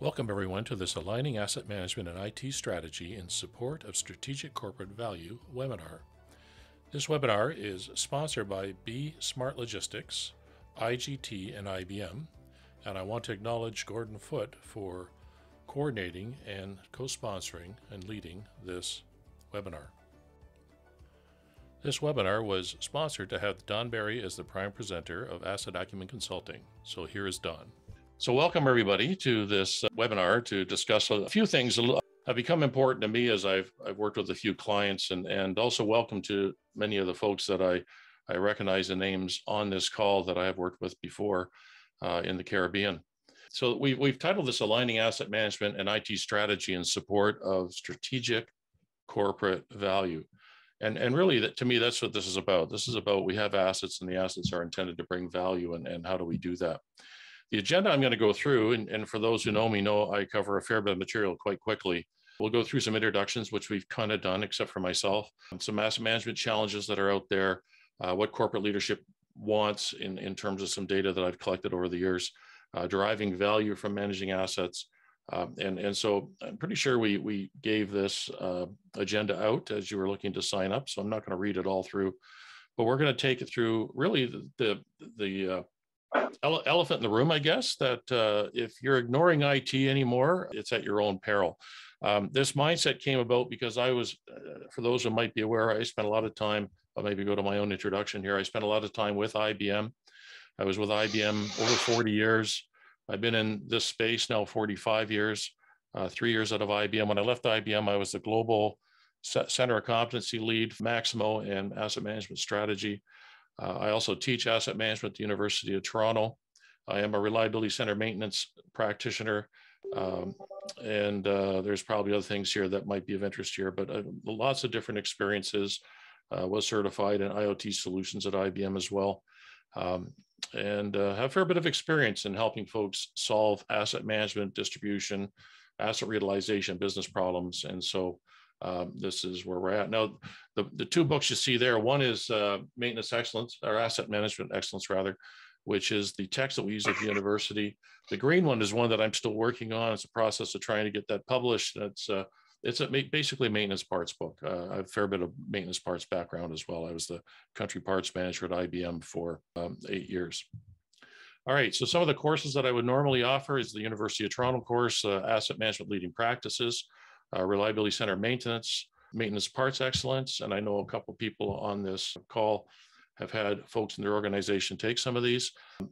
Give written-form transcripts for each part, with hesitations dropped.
Welcome everyone to this Aligning Asset Management and IT Strategy in Support of Strategic Corporate Value webinar. This webinar is sponsored by B Smart Logistics, IGT, and IBM, and I want to acknowledge Gordon Foote for coordinating and co-sponsoring and leading this webinar. This webinar was sponsored to have Don Berry as the prime presenter of Asset Acumen Consulting. So here is Don. So welcome everybody to this webinar to discuss a few things that have become important to me as I've worked with a few clients, and also welcome to many of the folks that I recognize the names on this call that I have worked with before in the Caribbean. So we've titled this Aligning Asset Management and IT Strategy in Support of Strategic Corporate Value. And really, to me, that's what this is about. This is about we have assets, and the assets are intended to bring value, and how do we do that? The agenda I'm going to go through, and for those who know me know I cover a fair bit of material quite quickly. We'll go through some introductions, which we've kind of done, except for myself, some asset management challenges that are out there, what corporate leadership wants in terms of some data that I've collected over the years, deriving value from managing assets. And so I'm pretty sure we gave this agenda out as you were looking to sign up. So I'm not going to read it all through, but we're going to take it through really the elephant in the room, I guess, that if you're ignoring IT anymore, it's at your own peril. This mindset came about because I was, for those who might be aware, I spent a lot of time, I'll maybe go to my own introduction here. I spent a lot of time with IBM. I was with IBM over 40 years. I've been in this space now 45 years, 3 years out of IBM. When I left IBM, I was the global center of competency lead, Maximo and asset management strategy. I also teach asset management at the University of Toronto. I am a reliability center maintenance practitioner. And there's probably other things here that might be of interest here, but lots of different experiences. Was certified in IoT solutions at IBM as well. And have a fair bit of experience in helping folks solve asset management, distribution, asset realization, business problems. And so this is where we're at. Now, the two books you see there, one is Maintenance Excellence, or Asset Management Excellence rather, which is the text that we use at the university. The green one is one that I'm still working on. It's a process of trying to get that published. It's basically a maintenance parts book. I have a fair bit of maintenance parts background as well. I was the country parts manager at IBM for 8 years. All right, so some of the courses that I would normally offer is the University of Toronto course, Asset Management Leading Practices, Reliability Center Maintenance, Maintenance Parts Excellence, and I know a couple people on this call have had folks in their organization take some of these.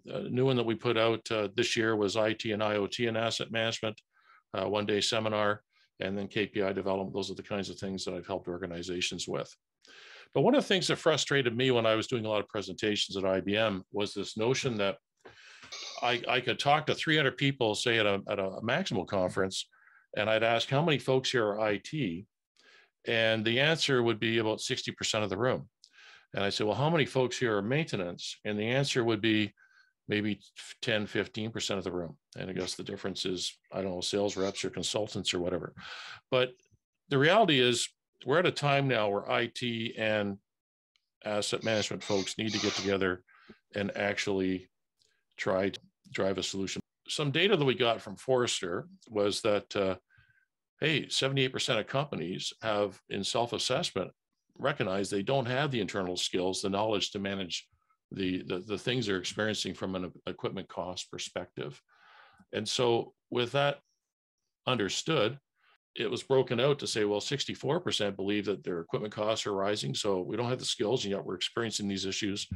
A new one that we put out this year was IT and IoT and Asset Management, one-day seminar, and then KPI development. Those are the kinds of things that I've helped organizations with. But one of the things that frustrated me when I was doing a lot of presentations at IBM was this notion that I could talk to 300 people, say at a Maximo conference, and I'd ask how many folks here are IT, and the answer would be about 60% of the room. And I said, well, how many folks here are maintenance? And the answer would be maybe 10, 15% of the room. And I guess the difference is, I don't know, sales reps or consultants or whatever. But the reality is we're at a time now where IT and asset management folks need to get together and actually try to drive a solution. Some data that we got from Forrester was that, hey, 78% of companies have, in self-assessment, recognized they don't have the internal skills, the knowledge to manage the things they're experiencing from an equipment cost perspective. And so with that understood, it was broken out to say, well, 64% believe that their equipment costs are rising, so we don't have the skills, and yet we're experiencing these issues.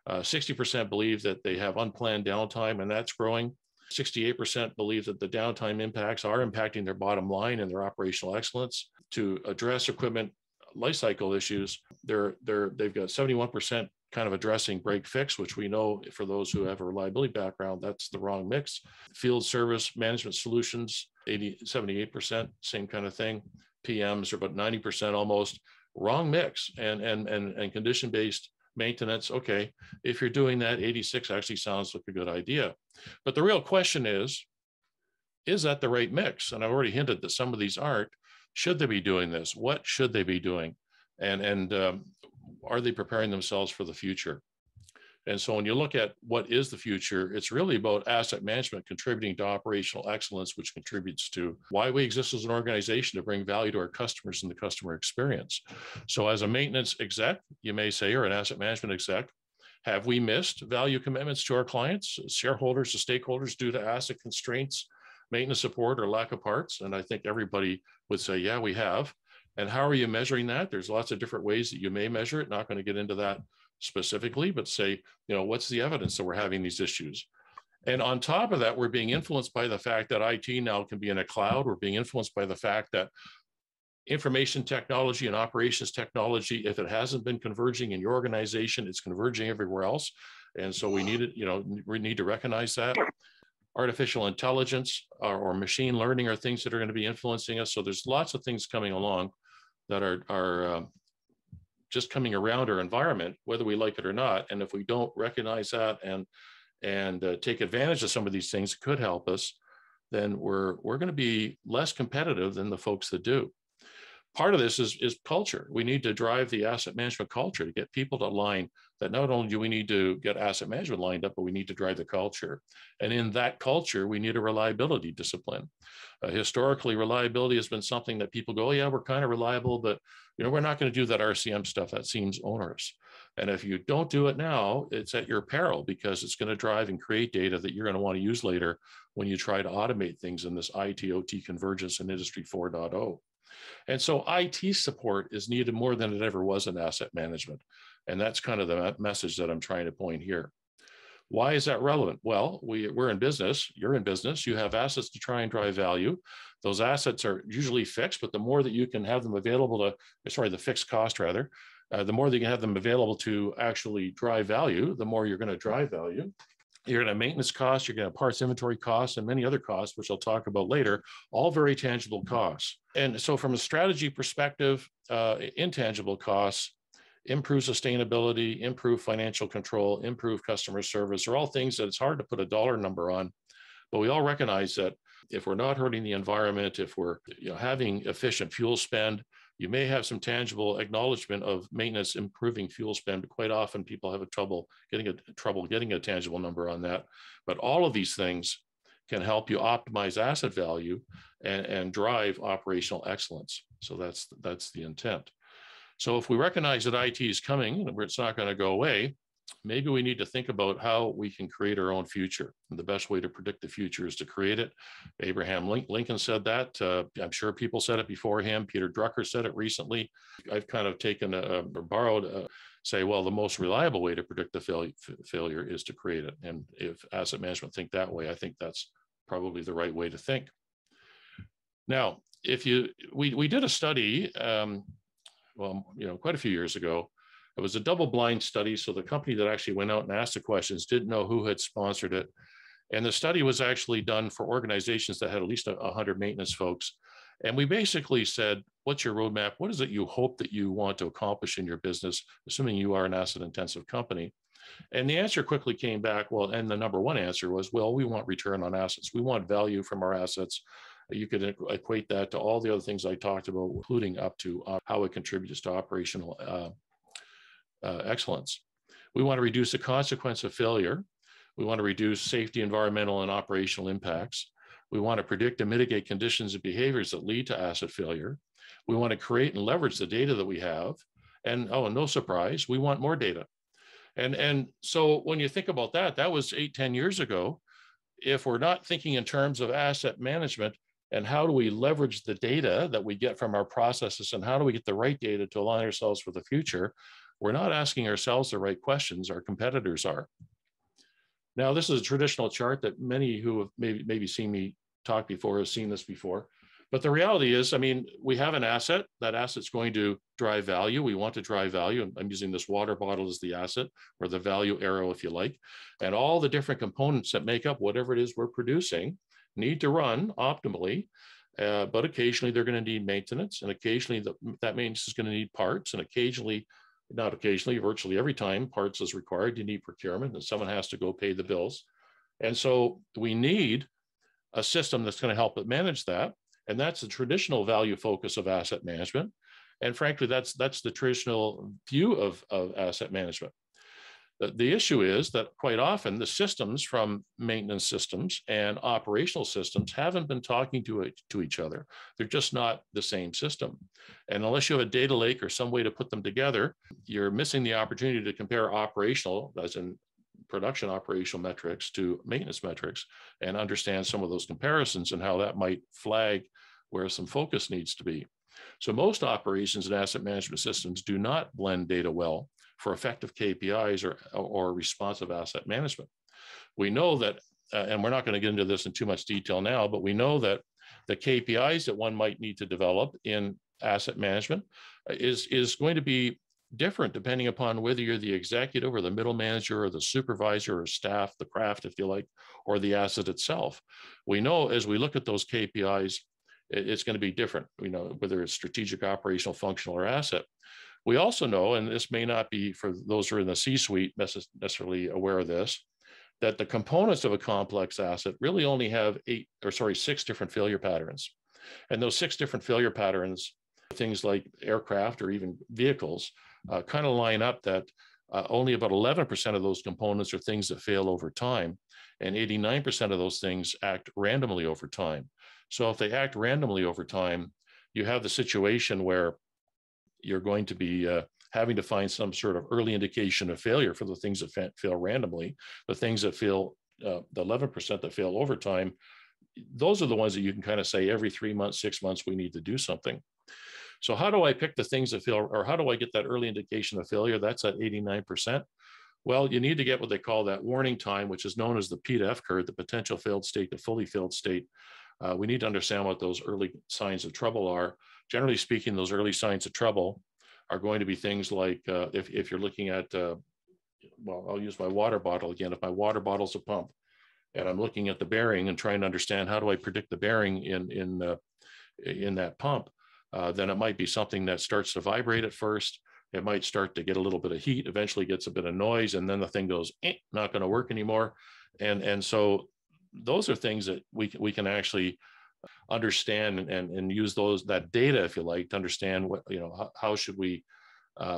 60% believe that they have unplanned downtime, and that's growing. 68% believe that the downtime impacts are impacting their bottom line and their operational excellence. To address equipment lifecycle issues, they've got 71% kind of addressing break fix, which we know for those who have a reliability background, that's the wrong mix. Field service management solutions, 78%, same kind of thing. PMs are about 90% almost, wrong mix. And condition-based maintenance, okay, if you're doing that, 86 actually sounds like a good idea. But the real question is that the right mix? And I've already hinted that some of these aren't. Should they be doing this? What should they be doing? And are they preparing themselves for the future? And so when you look at what is the future, it's really about asset management contributing to operational excellence, which contributes to why we exist as an organization, to bring value to our customers and the customer experience. So as a maintenance exec, you may say, or an asset management exec, have we missed value commitments to our clients, shareholders, to stakeholders due to asset constraints, maintenance support, or lack of parts? And I think everybody would say, yeah, we have. And how are you measuring that? There's lots of different ways that you may measure it. Not going to get into that specifically, but say, what's the evidence that we're having these issues? And on top of that, we're being influenced by the fact that IT now can be in a cloud. We're being influenced by the fact that information technology and operations technology, if it hasn't been converging in your organization, it's converging everywhere else. And so we need it, we need to recognize that. Artificial intelligence or machine learning are things that are going to be influencing us. So there's lots of things coming along that are just coming around our environment, whether we like it or not. And if we don't recognize that and take advantage of some of these things that could help us, then we're going to be less competitive than the folks that do. Part of this is culture. We need to drive the asset management culture to get people to align that not only do we need to get asset management lined up, but we need to drive the culture. And in that culture, we need a reliability discipline. Historically, reliability has been something that people go, oh, yeah, we're kind of reliable, but we're not going to do that RCM stuff. That seems onerous. And if you don't do it now, it's at your peril, because it's going to drive and create data that you're going to want to use later when you try to automate things in this IT/OT convergence in Industry 4.0. And so IT support is needed more than it ever was in asset management. And that's kind of the message that I'm trying to point here. Why is that relevant? Well, we're in business, you're in business, you have assets to try and drive value. Those assets are usually fixed, but the more that you can have them available the fixed cost rather, the more that you can have them available to actually drive value, the more you're going to drive value. You're going to have maintenance costs, you're going to have parts inventory costs, and many other costs, which I'll talk about later, all very tangible costs. And so from a strategy perspective, intangible costs, improve sustainability, improve financial control, improve customer service are all things that it's hard to put a dollar number on. But we all recognize that if we're not hurting the environment, if we're having efficient fuel spend, you may have some tangible acknowledgement of maintenance improving fuel spend, but quite often people have trouble getting a tangible number on that. But all of these things can help you optimize asset value and drive operational excellence. So that's the intent. So if we recognize that IT is coming and it's not going to go away, maybe we need to think about how we can create our own future. And the best way to predict the future is to create it. Abraham Lincoln said that. I'm sure people said it before him. Peter Drucker said it recently. I've kind of taken or borrowed, say, well, the most reliable way to predict the failure is to create it. And if asset management think that way, I think that's probably the right way to think. Now, we did a study, quite a few years ago. It was a double-blind study, so the company that actually went out and asked the questions didn't know who had sponsored it. And the study was actually done for organizations that had at least 100 maintenance folks. And we basically said, what's your roadmap? What is it you hope that you want to accomplish in your business, assuming you are an asset-intensive company? And the answer quickly came back, and the number one answer was, well, we want return on assets. We want value from our assets. You could equate that to all the other things I talked about, including up to how it contributes to operational excellence. We want to reduce the consequence of failure. We want to reduce safety, environmental, and operational impacts. We want to predict and mitigate conditions and behaviors that lead to asset failure. We want to create and leverage the data that we have. And no surprise, we want more data. And so when you think about that, that was 8-10 years ago. If we're not thinking in terms of asset management and how do we leverage the data that we get from our processes and how do we get the right data to align ourselves for the future, we're not asking ourselves the right questions. Our competitors are. Now, this is a traditional chart that many who have maybe seen me talk before have seen this before. But the reality is, we have an asset. That asset's going to drive value. We want to drive value. I'm using this water bottle as the asset, or the value arrow, if you like. And all the different components that make up whatever it is we're producing need to run optimally. But occasionally they're going to need maintenance. And occasionally that maintenance is going to need parts. And not occasionally, virtually every time parts is required, you need procurement and someone has to go pay the bills. And so we need a system that's going to help it manage that. And that's the traditional value focus of asset management. And frankly, that's the traditional view of asset management. The issue is that quite often the systems from maintenance systems and operational systems haven't been talking to each other. They're just not the same system. And unless you have a data lake or some way to put them together, you're missing the opportunity to compare operational, as in production operational metrics, to maintenance metrics and understand some of those comparisons and how that might flag where some focus needs to be. So most operations and asset management systems do not blend data well for effective KPIs or responsive asset management. We know that, and we're not going to get into this in too much detail now, but we know that the KPIs that one might need to develop in asset management is going to be different depending upon whether you're the executive or the middle manager or the supervisor or staff, the craft, if you like, or the asset itself. We know as we look at those KPIs, it's going to be different, whether it's strategic, operational, functional, or asset. We also know, and this may not be for those who are in the C-suite necessarily aware of this, that the components of a complex asset really only have 6 different failure patterns. And those 6 different failure patterns, things like aircraft or even vehicles, kind of line up that only about 11% of those components are things that fail over time, and 89% of those things act randomly over time. So if they act randomly over time, you have the situation where you're going to be having to find some sort of early indication of failure for the things that fail randomly. The things that fail, the 11% that fail over time, those are the ones that you can kind of say every 3 months, 6 months, we need to do something. So how do I pick the things that fail, or how do I get that early indication of failure? That's at 89%. Well, you need to get what they call that warning time, which is known as the P to F curve, the potential failed state to fully failed state. We need to understand what those early signs of trouble are. Generally speaking, those early signs of trouble are going to be things like if you're looking at, well, I'll use my water bottle again. If my water bottle's a pump and I'm looking at the bearing and trying to understand how do I predict the bearing in that pump, then it might be something that starts to vibrate at first. It might start to get a little bit of heat, eventually gets a bit of noise, and then the thing goes, not going to work anymore. And so those are things that we can actually understand and use that data, if you like, to understand what, how should we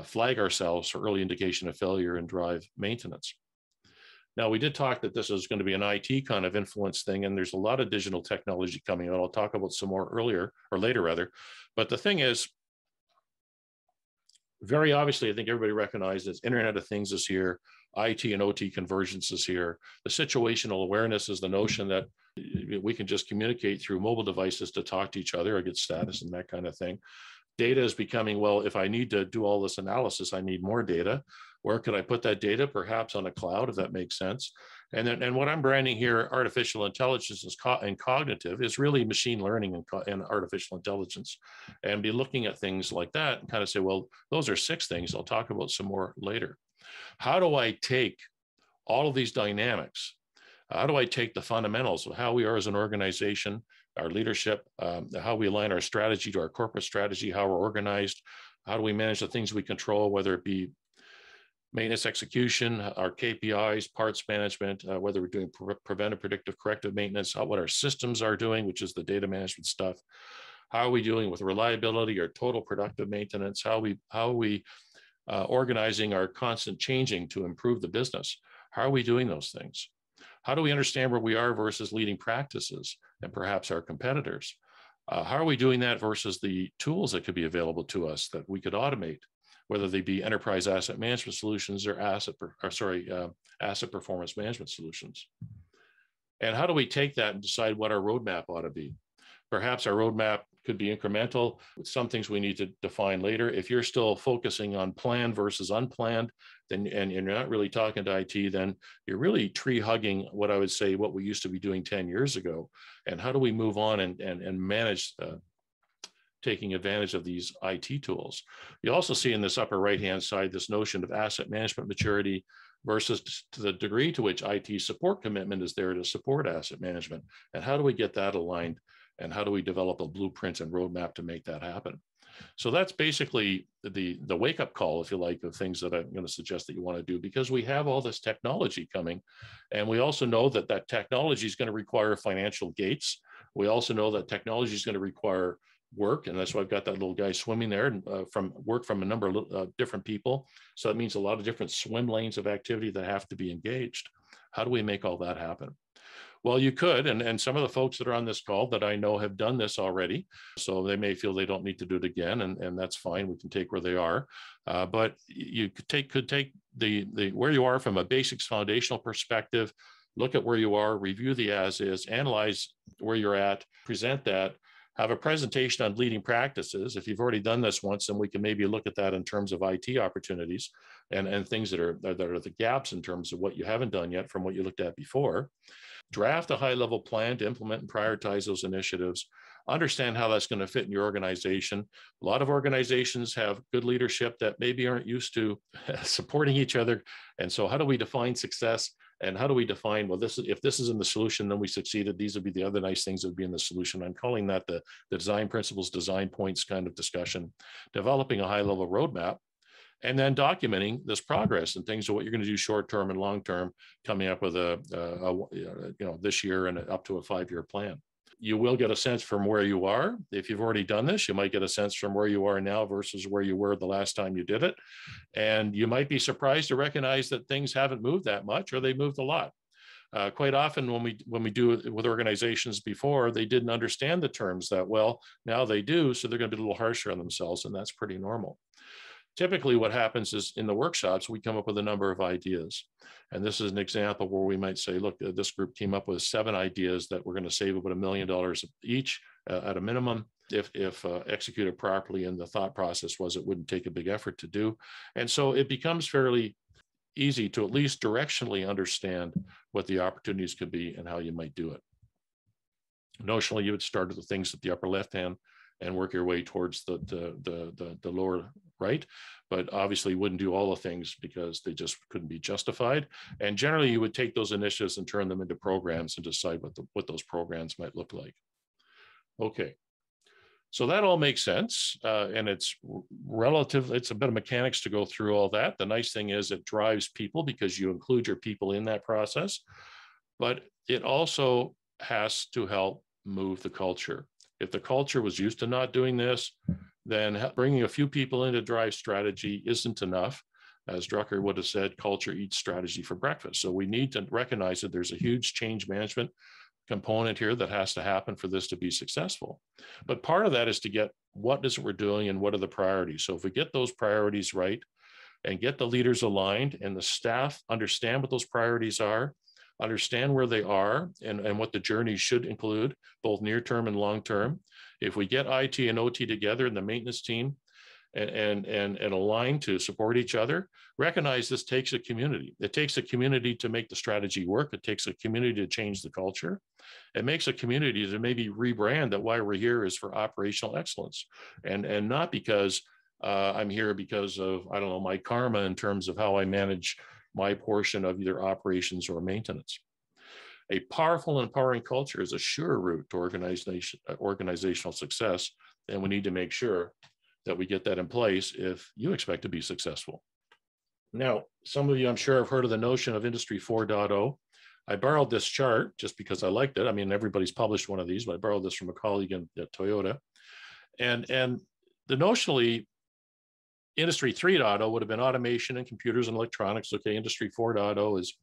flag ourselves for early indication of failure and drive maintenance. Now, we did talk that this is going to be an IT kind of influence thing, and there's a lot of digital technology coming out. I'll talk about some more later. But the thing is, very obviously, I think everybody recognizes Internet of Things is here, IT and OT convergence is here. The situational awareness is the notion that we can just communicate through mobile devices to talk to each other or get status and that kind of thing. Data is becoming, well, if I need to do all this analysis, I need more data. Where could I put that data? Perhaps on a cloud, if that makes sense. And what I'm branding here, artificial intelligence and cognitive, is really machine learning and artificial intelligence. And be looking at things like that and kind of say, well, those are 6 things. I'll talk about some more later. How do I take all of these dynamics? How do I take the fundamentals of how we are as an organization, our leadership, how we align our strategy to our corporate strategy, how we're organized, how do we manage the things we control, whether it be maintenance execution, our KPIs, parts management, whether we're doing preventive, predictive, corrective maintenance, what our systems are doing, which is the data management stuff. How are we dealing with reliability or total productive maintenance? How are we organizing our constant changing to improve the business? How are we doing those things? How do we understand where we are versus leading practices and perhaps our competitors? How are we doing that versus the tools that could be available to us that we could automate, whether they be enterprise asset management solutions or asset performance management solutions? And how do we take that and decide what our roadmap ought to be? Perhaps our roadmap could be incremental. Some things we need to define later. If you're still focusing on planned versus unplanned, then and you're not really talking to IT, then you're really tree hugging what I would say what we used to be doing 10 years ago. And how do we move on and manage taking advantage of these IT tools? You also see in this upper right-hand side this notion of asset management maturity versus to the degree to which IT support commitment is there to support asset management. And how do we get that aligned? And how do we develop a blueprint and roadmap to make that happen? So that's basically the wake-up call, if you like, of things that I'm going to suggest that you want to do, because we have all this technology coming. And we also know that technology is going to require financial gates. We also know that technology is going to require work. And that's why I've got that little guy swimming there, and from work from a number of different people. So that means a lot of different swim lanes of activity that have to be engaged. How do we make all that happen? Well, you could, and some of the folks that are on this call that I know have done this already, so they may feel they don't need to do it again, and that's fine. We can take where they are, but you could take the where you are from a basics foundational perspective, look at where you are, review the as is, analyze where you're at, present that, have a presentation on leading practices. If you've already done this once, then we can maybe look at that in terms of IT opportunities and things that are the gaps in terms of what you haven't done yet from what you looked at before. Draft a high-level plan to implement and prioritize those initiatives. Understand how that's going to fit in your organization. A lot of organizations have good leadership that maybe aren't used to supporting each other. And so how do we define success? And how do we define, well, if this is in the solution, then we succeeded. These would be the other nice things that would be in the solution. I'm calling that the design principles, design points kind of discussion. Developing a high-level roadmap, and then documenting this progress and things of what you're going to do short-term and long-term, coming up with this year and up to a 5-year plan. You will get a sense from where you are. If you've already done this, you might get a sense from where you are now versus where you were the last time you did it. And you might be surprised to recognize that things haven't moved that much, or they moved a lot. Quite often when we do it with organizations before, they didn't understand the terms that well. Now they do, so they're going to be a little harsher on themselves, and that's pretty normal. Typically what happens is in the workshops, we come up with a number of ideas. And this is an example where we might say, look, this group came up with 7 ideas that we're going to save about $1 million each at a minimum if executed properly. And the thought process was it wouldn't take a big effort to do. And so it becomes fairly easy to at least directionally understand what the opportunities could be and how you might do it. Notionally, you would start at the things at the upper left hand and work your way towards the lower right. But obviously you wouldn't do all the things because they just couldn't be justified. And generally you would take those initiatives and turn them into programs and decide what those programs might look like. Okay, so that all makes sense. And it's a bit of mechanics to go through all that. The nice thing is it drives people because you include your people in that process, but it also has to help move the culture. If the culture was used to not doing this, then bringing a few people in to drive strategy isn't enough. As Drucker would have said, culture eats strategy for breakfast. So we need to recognize that there's a huge change management component here that has to happen for this to be successful. But part of that is to get what is it we're doing and what are the priorities. So if we get those priorities right and get the leaders aligned and the staff understand what those priorities are, understand where they are and what the journey should include, both near term and long term. If we get IT and OT together in the maintenance team and align to support each other, recognize this takes a community. It takes a community to make the strategy work. It takes a community to change the culture. It makes a community to maybe rebrand that why we're here is for operational excellence and not because I'm here because of, I don't know, my karma in terms of how I manage my portion of either operations or maintenance. A powerful and empowering culture is a sure route to organizational success, and we need to make sure that we get that in place if you expect to be successful. Now, some of you, I'm sure, have heard of the notion of Industry 4.0. I borrowed this chart just because I liked it. I mean, everybody's published one of these, but I borrowed this from a colleague at Toyota. And the notionally, Industry 3.0 would have been automation and computers and electronics. Okay, Industry 4.0 is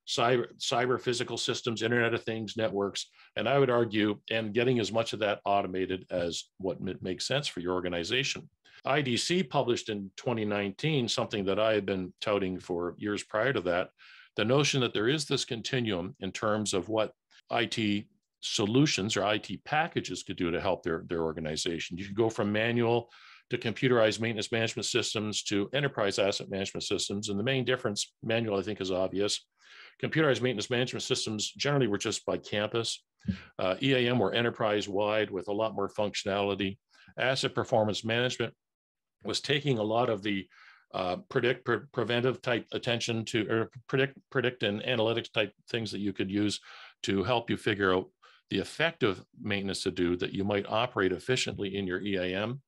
cyber physical systems, Internet of Things, networks. And I would argue, and getting as much of that automated as what makes sense for your organization. IDC published in 2019 something that I had been touting for years prior to that, the notion that there is this continuum in terms of what IT solutions or IT packages could do to help their organization. You could go from manual to computerized maintenance management systems to enterprise asset management systems. And the main difference, manual, I think, is obvious. Computerized maintenance management systems generally were just by campus. EAM were enterprise-wide with a lot more functionality. Asset performance management was taking a lot of the preventive type attention to, or predict and analytics type things that you could use to help you figure out the effective maintenance to do that you might operate efficiently in your EAM.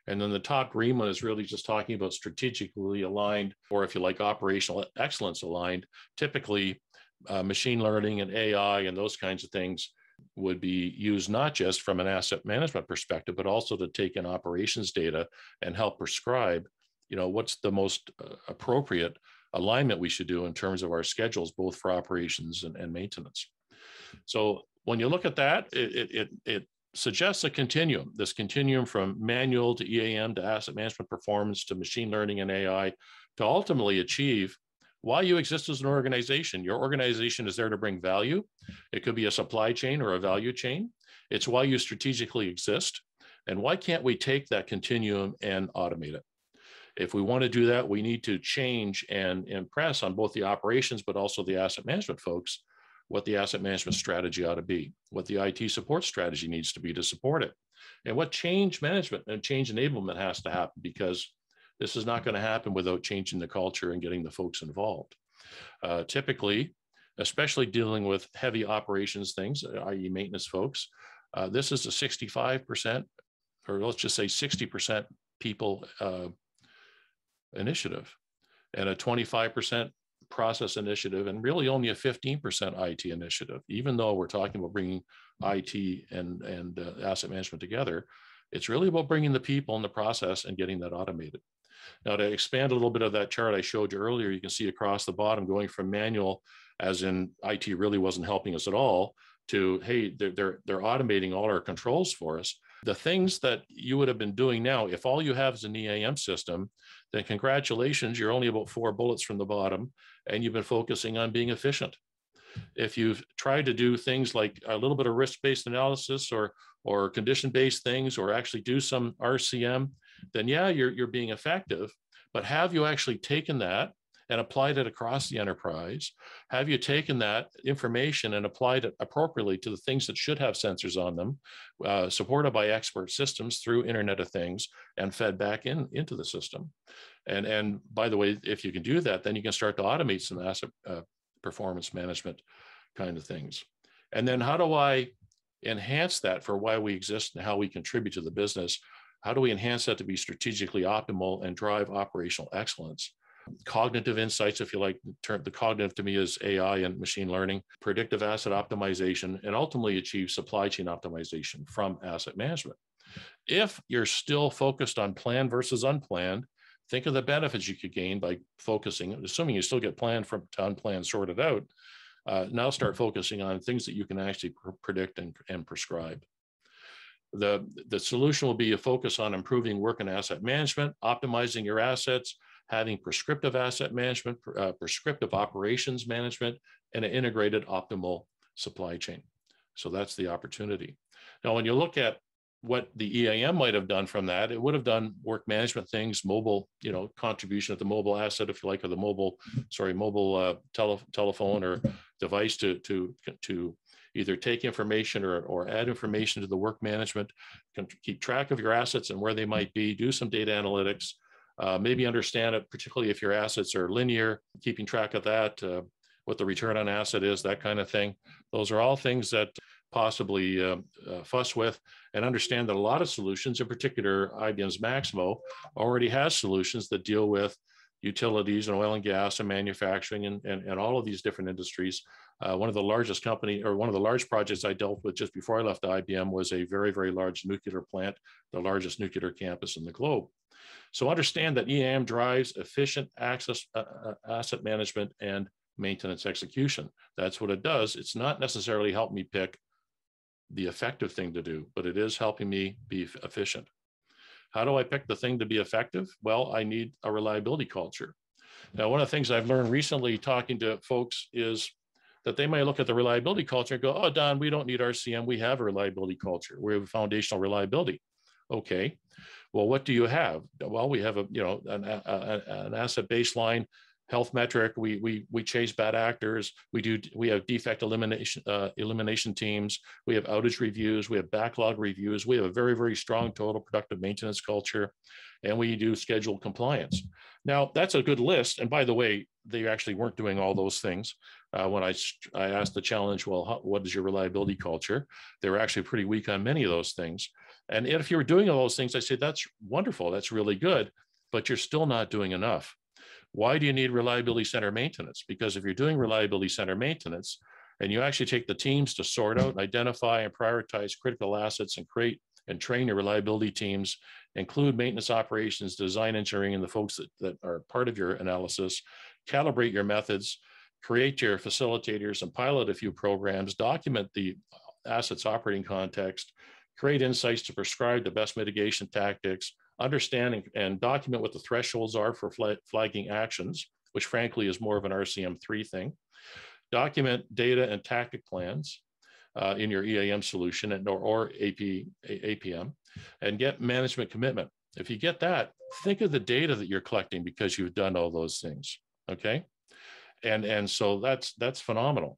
And then the top green one is really just talking about strategically aligned, or if you like, operational excellence aligned, typically machine learning and AI and those kinds of things would be used not just from an asset management perspective, but also to take in operations data and help prescribe, what's the most appropriate alignment we should do in terms of our schedules, both for operations and maintenance. So when you look at that, it suggests a continuum, this continuum from manual to EAM to asset management performance to machine learning and AI to ultimately achieve why you exist as an organization. Your organization is there to bring value. It could be a supply chain or a value chain. It's why you strategically exist. And why can't we take that continuum and automate it? If we want to do that, we need to change and impress on both the operations, but also the asset management folks, what the asset management strategy ought to be, what the IT support strategy needs to be to support it, and what change management and change enablement has to happen, because this is not going to happen without changing the culture and getting the folks involved. Typically, especially dealing with heavy operations things, i.e. maintenance folks, this is a 65%, or let's just say 60% people initiative, and a 25% process initiative, and really only a 15% IT initiative. Even though we're talking about bringing IT and asset management together, it's really about bringing the people and the process and getting that automated. Now, to expand a little bit of that chart I showed you earlier, you can see across the bottom going from manual, as in IT really wasn't helping us at all, to, hey, they're automating all our controls for us. The things that you would have been doing now, if all you have is an EAM system, then congratulations, you're only about 4 bullets from the bottom, and you've been focusing on being efficient. If you've tried to do things like a little bit of risk-based analysis or condition-based things, or actually do some RCM, then yeah, you're being effective. But have you actually taken that and applied it across the enterprise? Have you taken that information and applied it appropriately to the things that should have sensors on them, supported by expert systems through Internet of Things, and fed back into the system? And by the way, if you can do that, then you can start to automate some asset performance management kind of things. And then how do I enhance that for why we exist and how we contribute to the business? How do we enhance that to be strategically optimal and drive operational excellence? Cognitive insights, if you like, the cognitive to me is AI and machine learning, predictive asset optimization, and ultimately achieve supply chain optimization from asset management. If you're still focused on planned versus unplanned, think of the benefits you could gain by focusing, assuming you still get planned from to unplanned sorted out. Now start focusing on things that you can actually predict and prescribe. The solution will be a focus on improving work and asset management, optimizing your assets, having prescriptive asset management, prescriptive operations management, and an integrated optimal supply chain. So that's the opportunity. Now, when you look at what the EAM might have done from that, it would have done work management things, mobile, contribution at the mobile asset, if you like, or the mobile telephone or device to either take information or add information to the work management, keep track of your assets and where they might be, do some data analytics, maybe understand it, particularly if your assets are linear, keeping track of that, what the return on asset is, that kind of thing. Those are all things that possibly fuss with, and understand that a lot of solutions, in particular IBM's Maximo, already has solutions that deal with utilities and oil and gas and manufacturing and all of these different industries. One of the largest one of the large projects I dealt with just before I left IBM was a very, very large nuclear plant, the largest nuclear campus in the globe. So understand that EAM drives efficient asset management and maintenance execution. That's what it does. It's not necessarily help me pick the effective thing to do, but it is helping me be efficient. How do I pick the thing to be effective? Well, I need a reliability culture. Now, one of the things I've learned recently talking to folks is that they might look at the reliability culture and go, oh, Don, we don't need RCM. We have a reliability culture. We have foundational reliability. Okay. Well, what do you have? Well, we have an asset baseline health metric. We chase bad actors. We have defect elimination teams. We have outage reviews. We have backlog reviews. We have a very, very strong total productive maintenance culture, and we do scheduled compliance. Now, that's a good list. And by the way, they actually weren't doing all those things. When I asked the challenge, well, what is your reliability culture? They were actually pretty weak on many of those things. And if you were doing all those things, I said, that's wonderful. That's really good, but you're still not doing enough. Why do you need reliability center maintenance? Because if you're doing reliability center maintenance And you actually take the teams to sort out, identify, and prioritize critical assets and create and train your reliability teams, include maintenance operations, design engineering, and the folks that are part of your analysis, calibrate your methods, create your facilitators and pilot a few programs, document the asset's operating context, create insights to prescribe the best mitigation tactics, understand and document what the thresholds are for flagging actions, which frankly is more of an RCM3 thing. Document data and tactic plans in your EAM solution or APM, and get management commitment. If you get that, think of the data that you're collecting because you've done all those things, okay? And so that's phenomenal.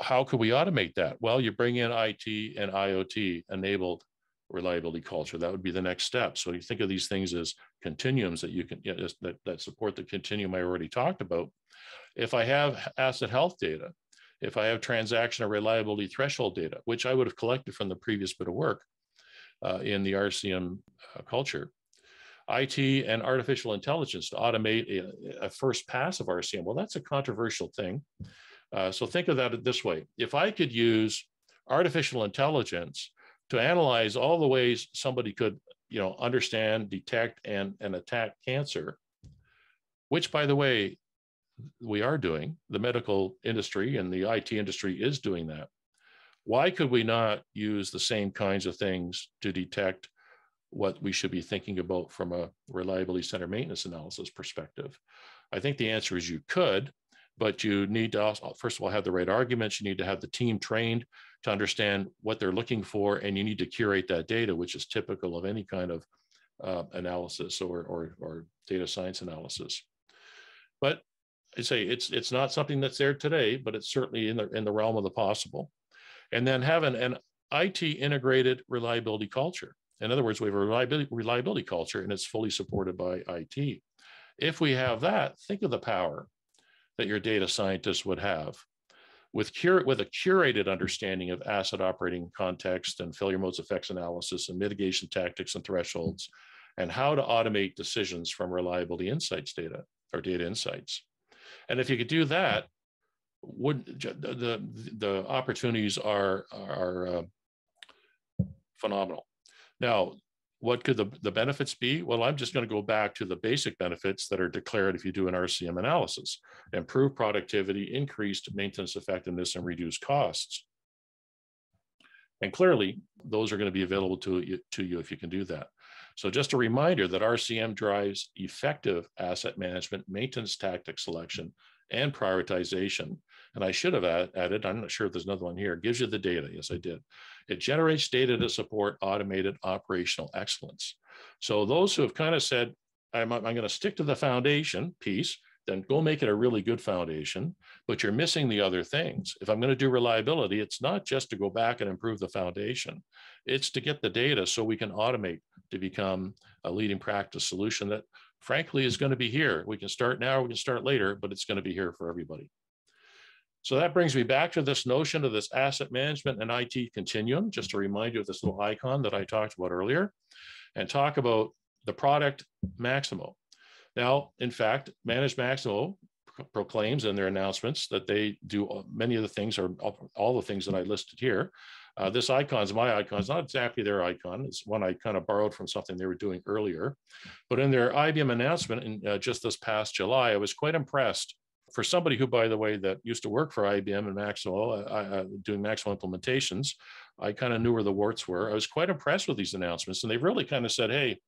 How could we automate that? Well, you bring in IT and IoT enabled reliability culture. That would be the next step. So you think of these things as continuums that you can that support the continuum I already talked about. If I have asset health data, if I have transaction or reliability threshold data, which I would have collected from the previous bit of work in the RCM culture, IT and artificial intelligence to automate a first pass of RCM. Well, that's a controversial thing. So think of that this way. If I could use artificial intelligence to analyze all the ways somebody could, understand, detect, and attack cancer, which, by the way, we are doing, the medical industry and the IT industry is doing that. Why could we not use the same kinds of things to detect what we should be thinking about from a reliability center maintenance analysis perspective? I think the answer is you could, but you need to also, first of all, have the right arguments. You need to have the team trained to understand what they're looking for, and you need to curate that data, which is typical of any kind of analysis or data science analysis. But I say it's not something that's there today, but it's certainly in the realm of the possible. And then having an IT integrated reliability culture. In other words, we have a reliability culture, and it's fully supported by IT. If we have that, think of the power that your data scientists would have with a curated understanding of asset operating context and failure modes effects analysis and mitigation tactics and thresholds, and how to automate decisions from reliability insights data or data insights. And if you could do that, the opportunities are phenomenal. Now, what could the benefits be? Well, I'm just going to go back to the basic benefits that are declared if you do an RCM analysis: improve productivity, increased maintenance effectiveness, and reduce costs. And clearly, those are going to be available to you if you can do that. So just a reminder that RCM drives effective asset management, maintenance tactic selection, and prioritization. And I should have added, I'm not sure if there's another one here, gives you the data. Yes, I did. It generates data to support automated operational excellence. So those who have kind of said, I'm going to stick to the foundation piece, then go make it a really good foundation, but you're missing the other things. If I'm going to do reliability, it's not just to go back and improve the foundation. It's to get the data so we can automate to become a leading practice solution that frankly is going to be here. We can start now, we can start later, but it's going to be here for everybody. So that brings me back to this notion of this asset management and IT continuum, just to remind you of this little icon that I talked about earlier, and talk about the product Maximo. Now, in fact, ManageMaxwell proclaims in their announcements that they do many of the things, or all the things that I listed here. This icon is my icon. It's not exactly their icon. It's one I kind of borrowed from something they were doing earlier. But in their IBM announcement in just this past July, I was quite impressed. For somebody who, by the way, that used to work for IBM and Maxwell, doing Maxwell implementations, I kind of knew where the warts were. I was quite impressed with these announcements. And they've really kind of said, hey,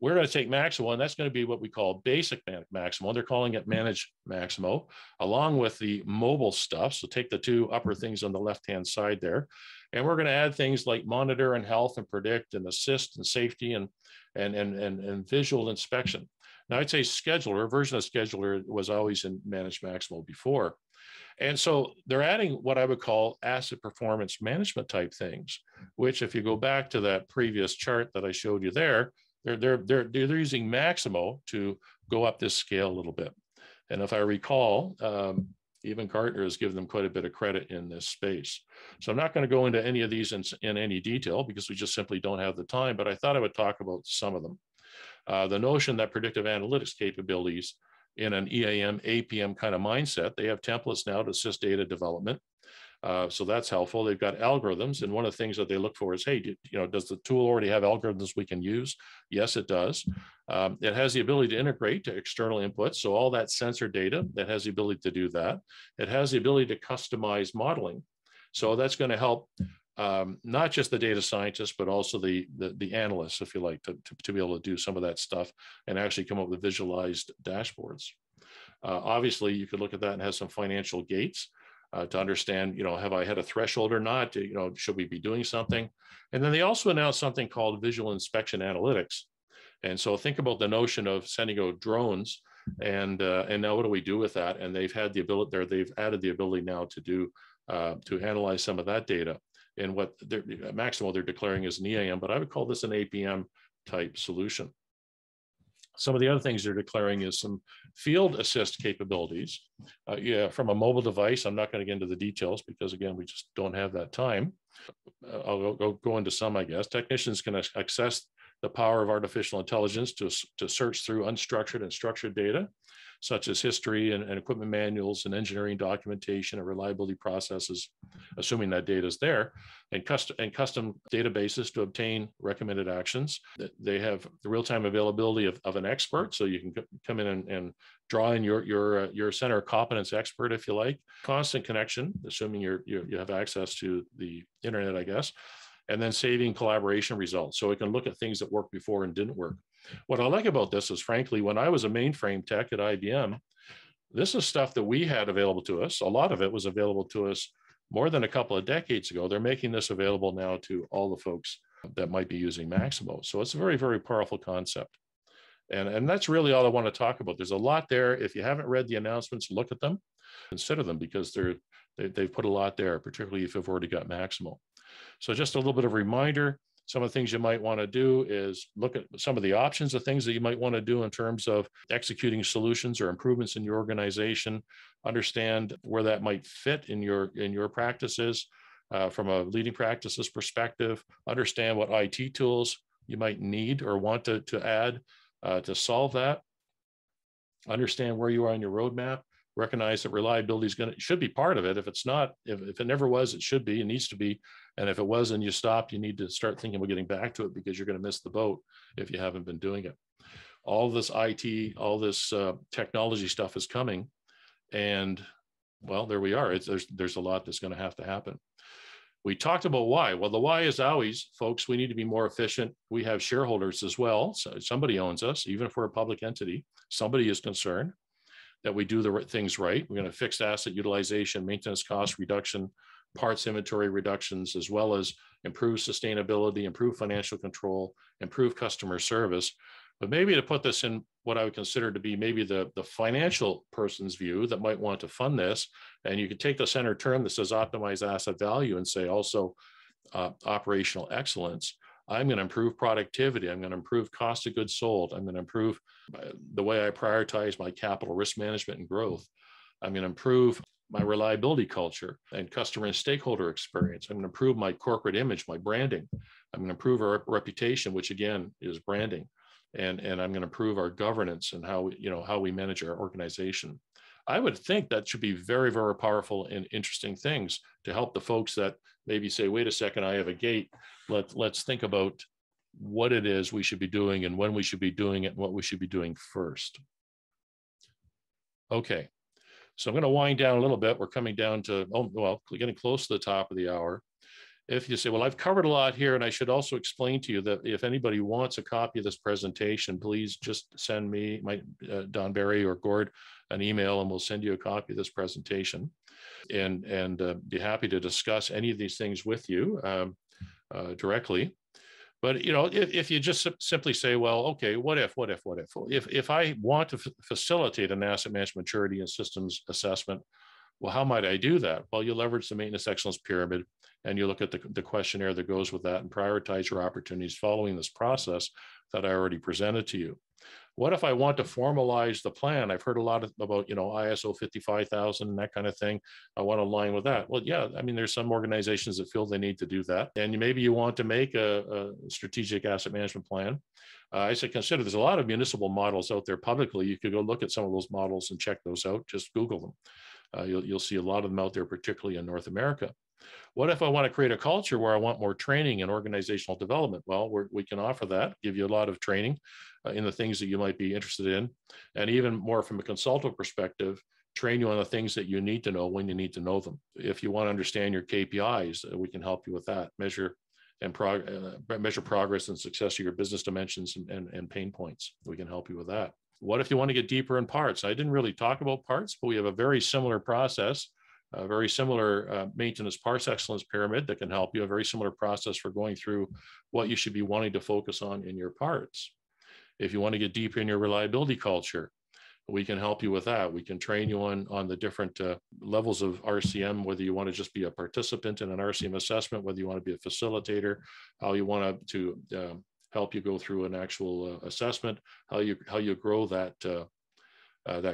we're going to take Maximo, and that's going to be what we call basic Maximo. They're calling it ManageMaxwell, along with the mobile stuff. So take the two upper things on the left-hand side there. And we're going to add things like monitor and health and predict and assist and safety and visual inspection. Now, I'd say scheduler, version of scheduler was always in ManageMaxwell before. And so they're adding what I would call asset performance management type things, which if you go back to that previous chart that I showed you there, they're using Maximo to go up this scale a little bit. And if I recall, even Gartner has given them quite a bit of credit in this space. So I'm not going to go into any of these in any detail because we just simply don't have the time, but I thought I would talk about some of them. The notion that predictive analytics capabilities in an EAM, APM kind of mindset. They have templates now to assist data development. So that's helpful. They've got algorithms, and one of the things that they look for is, hey, does the tool already have algorithms we can use? Yes, it does. It has the ability to integrate to external inputs. So all that sensor data, that has the ability to do that. It has the ability to customize modeling. So that's going to help not just the data scientists, but also the analysts, if you like, to be able to do some of that stuff and actually come up with visualized dashboards. Obviously, you could look at that and have some financial gates. To understand, have I had a threshold or not? Should we be doing something? And then they also announced something called visual inspection analytics. And so think about the notion of sending out drones, and now what do we do with that? And they've had the ability there. They've added the ability now to do to analyze some of that data. And what MaxMaxwell they're declaring is an EAM, but I would call this an APM type solution. Some of the other things they're declaring is some field assist capabilities. From a mobile device. I'm not going to get into the details because, again, we just don't have that time. I'll go into some, I guess. Technicians can access the power of artificial intelligence to search through unstructured and structured data, such as history and equipment manuals and engineering documentation and reliability processes, assuming that data is there, and custom databases to obtain recommended actions. They have the real-time availability of an expert, so you can come in and draw in your center of competence expert, if you like. Constant connection, assuming you have access to the internet, I guess, and then saving collaboration results, so it can look at things that worked before and didn't work. What I like about this is, frankly, when I was a mainframe tech at IBM, this is stuff that we had available to us. A lot of it was available to us more than a couple of decades ago. They're making this available now to all the folks that might be using Maximo. So it's a very, very powerful concept. And that's really all I want to talk about. There's a lot there. If you haven't read the announcements, look at them, consider them, because they've put a lot there, particularly if you've already got Maximo. So just a little bit of a reminder. Some of the things you might want to do is look at some of the options of things that you might want to do in terms of executing solutions or improvements in your organization. Understand where that might fit in your practices from a leading practices perspective. Understand what IT tools you might need or want to add to solve that. Understand where you are on your roadmap. Recognize that reliability should be part of it. If it's not, if it never was, it should be, it needs to be. And if it was and you stopped, you need to start thinking about getting back to it, because you're going to miss the boat if you haven't been doing it. All this IT, all this technology stuff is coming. And well, there we are. There's a lot that's going to have to happen. We talked about why. Well, the why is always, folks, we need to be more efficient. We have shareholders as well. So somebody owns us, even if we're a public entity. Somebody is concerned that we do the things right. We're going to fix asset utilization, maintenance cost reduction, parts inventory reductions, as well as improve sustainability, improve financial control, improve customer service. But maybe to put this in what I would consider to be maybe the financial person's view that might want to fund this, and you could take the center term that says optimize asset value and say also operational excellence. I'm going to improve productivity. I'm going to improve cost of goods sold. I'm going to improve the way I prioritize my capital risk management and growth. I'm going to improve my reliability culture and customer and stakeholder experience. I'm going to improve my corporate image, my branding. I'm going to improve our reputation, which again is branding. And I'm going to improve our governance and how we manage our organization. I would think that should be very, very powerful and interesting things to help the folks that maybe say, wait a second, I have a gate. Let's think about what it is we should be doing and when we should be doing it and what we should be doing first. Okay, so I'm going to wind down a little bit. We're coming down to, getting close to the top of the hour. If you say, well, I've covered a lot here, and I should also explain to you that if anybody wants a copy of this presentation, please just send me, Don Barry or Gord, an email, and we'll send you a copy of this presentation, and be happy to discuss any of these things with you directly. But if you just simply say, well, okay, what if I want to facilitate an asset management maturity and systems assessment, well, how might I do that? Well, you leverage the maintenance excellence pyramid, and you look at the questionnaire that goes with that and prioritize your opportunities following this process that I already presented to you. What if I want to formalize the plan? I've heard a lot about, ISO 55,000 and that kind of thing. I want to align with that. Well, yeah, I mean, there's some organizations that feel they need to do that. And maybe you want to make a strategic asset management plan. I say consider there's a lot of municipal models out there publicly. You could go look at some of those models and check those out. Just Google them. You'll see a lot of them out there, particularly in North America. What if I want to create a culture where I want more training and organizational development? Well, we can offer that, give you a lot of training in the things that you might be interested in. And even more from a consultative perspective, train you on the things that you need to know when you need to know them. If you want to understand your KPIs, we can help you with that. Measure progress and success of your business dimensions and pain points. We can help you with that. What if you want to get deeper in parts? I didn't really talk about parts, but we have a very similar process, a very similar maintenance parts excellence pyramid that can help you, a very similar process for going through what you should be wanting to focus on in your parts. If you want to get deep in your reliability culture, we can help you with that. We can train you on the different levels of RCM, whether you want to just be a participant in an RCM assessment, whether you want to be a facilitator, how you want to help you go through an actual assessment, how you grow that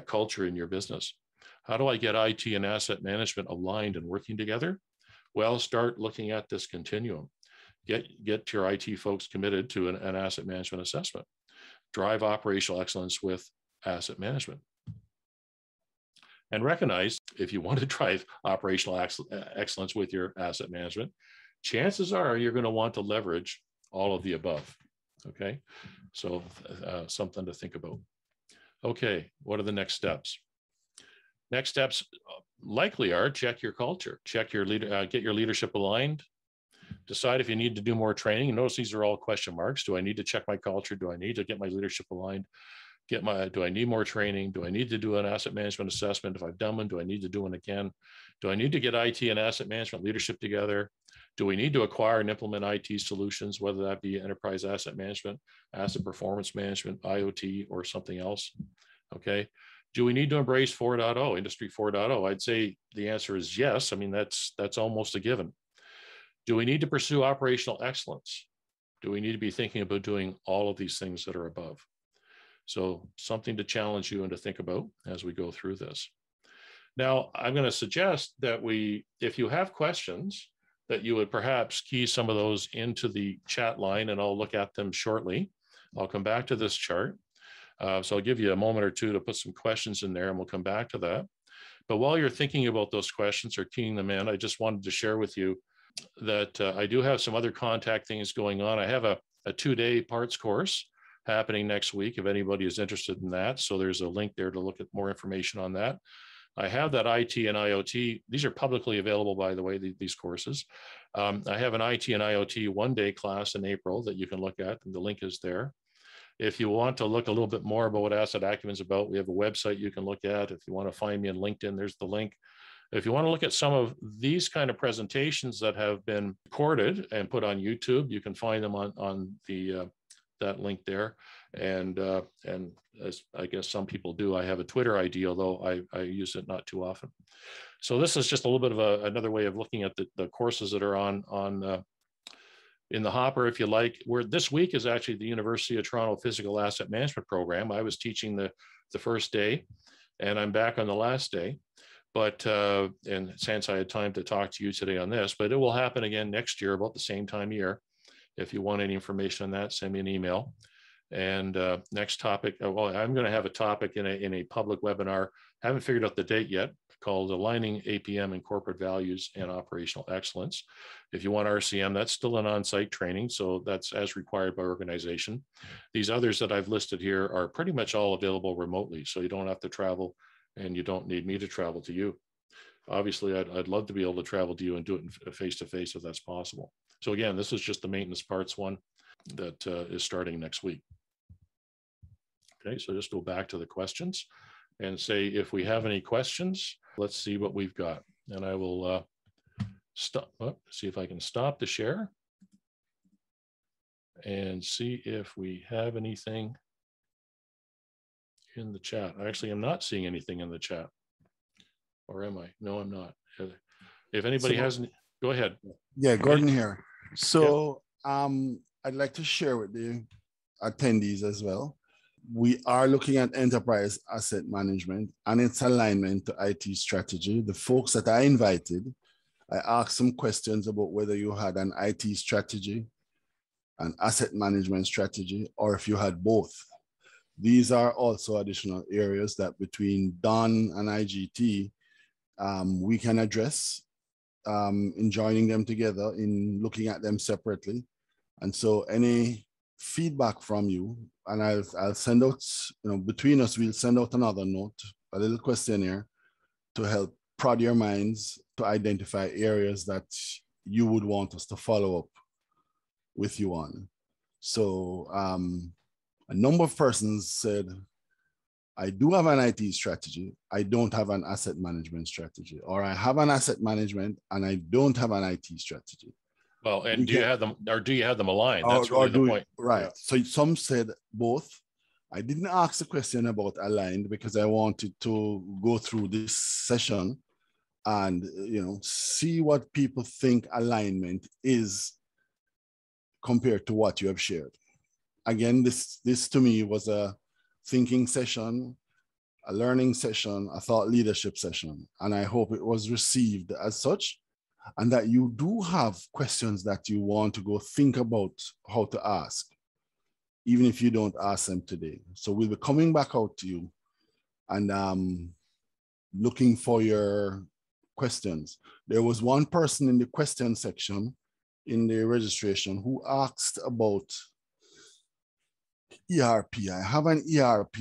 culture in your business. How do I get IT and asset management aligned and working together? Well, start looking at this continuum. Get your IT folks committed to an asset management assessment. Drive operational excellence with asset management. And recognize if you want to drive operational excellence with your asset management, chances are you're going to want to leverage all of the above. Okay, so something to think about. Okay, what are the next steps? Next steps likely are check your culture, check your get your leadership aligned, decide if you need to do more training. Notice these are all question marks. Do I need to check my culture? Do I need to get my leadership aligned? Do I need more training? Do I need to do an asset management assessment? If I've done one, do I need to do one again? Do I need to get IT and asset management leadership together? Do we need to acquire and implement IT solutions, whether that be enterprise asset management, asset performance management, IoT, or something else? Okay. Do we need to embrace 4.0, Industry 4.0? I'd say the answer is yes. I mean, that's almost a given. Do we need to pursue operational excellence? Do we need to be thinking about doing all of these things that are above? So something to challenge you and to think about as we go through this. Now, I'm going to suggest that if you have questions, that you would perhaps key some of those into the chat line, and I'll look at them shortly. I'll come back to this chart. So I'll give you a moment or two to put some questions in there, and we'll come back to that. But while you're thinking about those questions or keying them in, I just wanted to share with you that I do have some other contact things going on. I have a 2-day parts course happening next week, if anybody is interested in that. So there's a link there to look at more information on that. I have that IT and IoT. These are publicly available, by the way, these courses. I have an IT and IoT 1-day class in April that you can look at, and the link is there. If you want to look a little bit more about what Asset Acumen is about, we have a website you can look at. If you want to find me on LinkedIn, there's the link. If you want to look at some of these kind of presentations that have been recorded and put on YouTube, you can find them on that link there. And as I guess some people do, I have a Twitter ID, although I use it not too often. So this is just a little bit of another way of looking at the courses that are on in the hopper, if you like. Where this week is actually the University of Toronto Physical Asset Management Program. I was teaching the first day, and I'm back on the last day. But and since I had time to talk to you today on this, but it will happen again next year about the same time of year. If you want any information on that, send me an email. And next topic, well, I'm going to have a topic in a public webinar. Haven't figured out the date yet, called Aligning APM and Corporate Values and Operational Excellence. If you want RCM, that's still an on-site training, so that's as required by organization. These others that I've listed here are pretty much all available remotely, so you don't have to travel, and you don't need me to travel to you. Obviously, I'd love to be able to travel to you and do it face-to-face if that's possible. So again, this is just the maintenance parts one that is starting next week. Okay, so just go back to the questions and say, if we have any questions, let's see what we've got. And I will see if I can stop the share and see if we have anything in the chat. Actually, I'm not seeing anything in the chat. Or am I? No, I'm not. If anybody has any, go ahead. Yeah, Gordon here. So I'd like to share with the attendees as well We are looking at enterprise asset management and its alignment to IT strategy. The folks that I invited, I asked some questions about whether you had an IT strategy, an asset management strategy, or if you had both. These are also additional areas that between Don and IGT, we can address in joining them together, in looking at them separately. And so any feedback from you, and I'll send out, between us, we'll send out another note, a little questionnaire to help prod your minds to identify areas that you would want us to follow up with you on. So a number of persons said, I do have an IT strategy, I don't have an asset management strategy, or I have an asset management and I don't have an IT strategy. Well, and do you have them aligned? That's really the point. Right. Yeah. So some said both. I didn't ask the question about aligned because I wanted to go through this session and see what people think alignment is compared to what you have shared. Again, this to me was a thinking session, a learning session, a thought leadership session, and I hope it was received as such, and that you do have questions that you want to go think about how to ask, even if you don't ask them today. So we'll be coming back out to you and looking for your questions. There was one person in the question section in the registration who asked about ERP. I have an ERP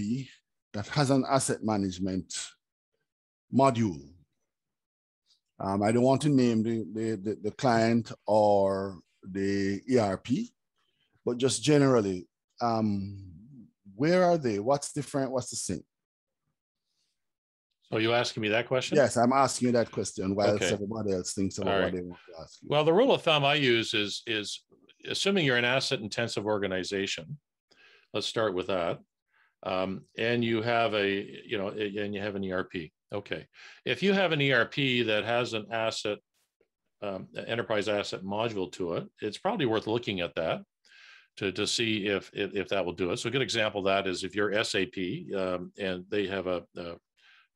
that has an asset management module. I don't want to name the client or the ERP, but just generally, where are they? What's different? What's the same? So you asking me that question? Yes, I'm asking you that question while Okay. everybody else thinks about what they want to ask you. Well, the rule of thumb I use is assuming you're an asset-intensive organization. Let's start with that, and you have an ERP. Okay, if you have an ERP that has an enterprise asset module to it, it's probably worth looking at that to see if that will do it. So a good example of that is if you're SAP and they have a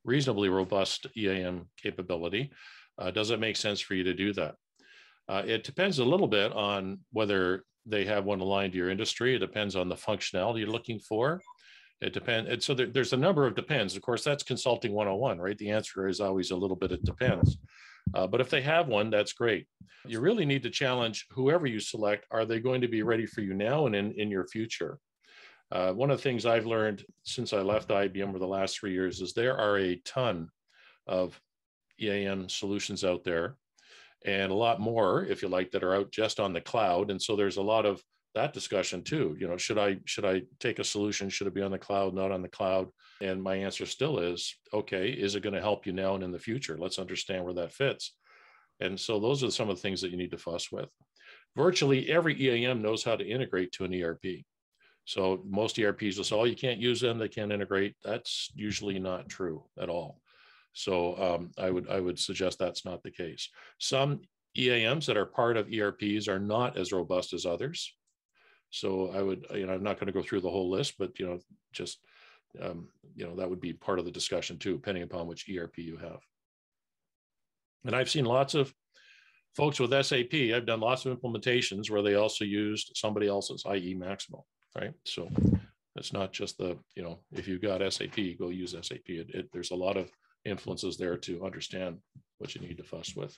reasonably robust EAM capability, does it make sense for you to do that? It depends a little bit on whether they have one aligned to your industry. It depends on the functionality you're looking for. It depends. And so there's a number of depends. Of course, that's consulting 101, right? The answer is always a little bit, it depends. But if they have one, that's great. You really need to challenge whoever you select. Are they going to be ready for you now and in your future? One of the things I've learned since I left IBM over the last 3 years is there are a ton of EAM solutions out there, and a lot more, if you like, that are out just on the cloud. And so there's a lot of that discussion too. Should I take a solution? Should it be on the cloud, not on the cloud? And my answer still is, okay, is it going to help you now and in the future? Let's understand where that fits. And so those are some of the things that you need to fuss with. Virtually every EAM knows how to integrate to an ERP. So most ERPs will say, oh, you can't use them, they can't integrate. That's usually not true at all. So I would suggest that's not the case. Some EAMs that are part of ERPs are not as robust as others. So I would, I'm not going to go through the whole list, but that would be part of the discussion too, depending upon which ERP you have. And I've seen lots of folks with SAP. I've done lots of implementations where they also used somebody else's, i.e. ManageMaxwell, right? So it's not just if you've got SAP, go use SAP. There's a lot of influences there to understand what you need to fuss with.